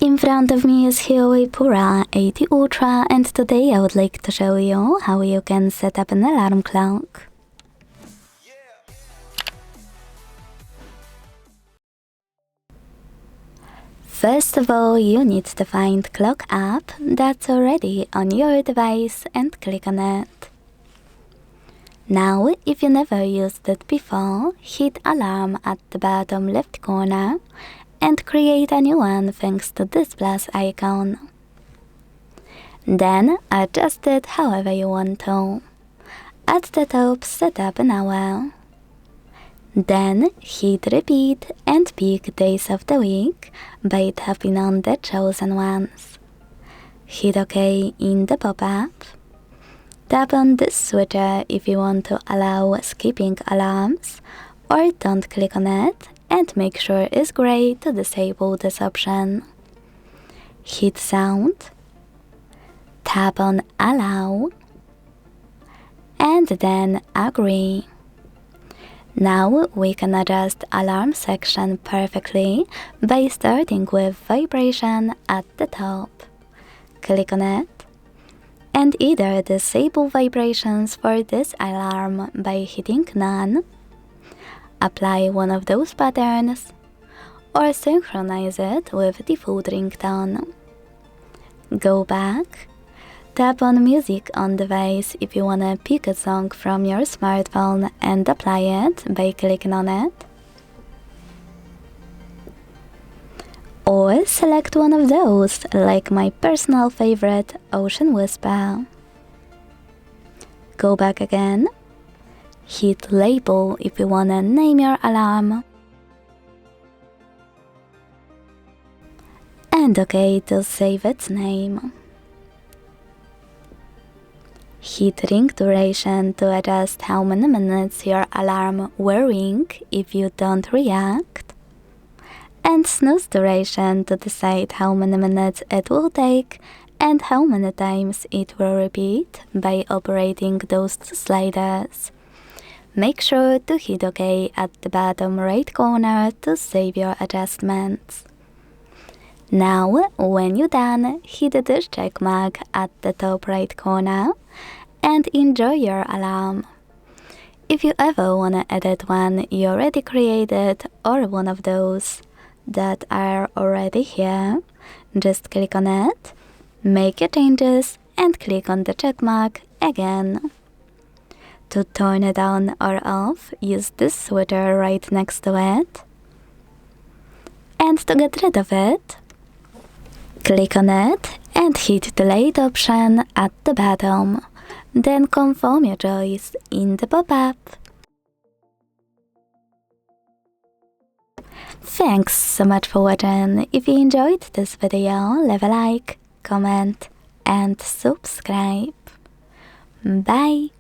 In front of me is HUAWEI Pura 80 Ultra, and today I would like to show you how you can set up an alarm clock. First of all, you need to find Clock app that's already on your device and click on it. Now, if you never used it before, hit alarm at the bottom left corner and create a new one thanks to this plus icon. Then adjust it however you want to. At the top, set up an hour. Then hit repeat and pick days of the week by tapping on the chosen ones. Hit OK in the pop-up. Tap on this switcher if you want to allow skipping alarms, or don't click on it and make sure it's gray to disable this option. Hit sound, tap on allow, and then agree. Now we can adjust alarm section perfectly by starting with vibration at the top. Click on it and either disable vibrations for this alarm by hitting none, apply one of those patterns, or synchronize it with default ringtone. Go back, tap on music on device if you wanna pick a song from your smartphone and apply it by clicking on it. Or select one of those, like my personal favorite, Ocean Whisper. Go back again. Hit label if you wanna name your alarm. And OK to save its name. Hit ring duration to adjust how many minutes your alarm will ring if you don't react. And snooze duration to decide how many minutes it will take and how many times it will repeat by operating those two sliders. Make sure to hit OK at the bottom right corner to save your adjustments. Now, when you're done, hit this check mark at the top right corner and enjoy your alarm. If you ever wanna edit one you already created or one of those that are already here, just click on it, make your changes and click on the check mark again. To turn it on or off, use this switcher right next to it. And to get rid of it, click on it and hit the delete option at the bottom. Then confirm your choice in the pop-up. Thanks so much for watching. If you enjoyed this video, leave a like, comment and subscribe. Bye!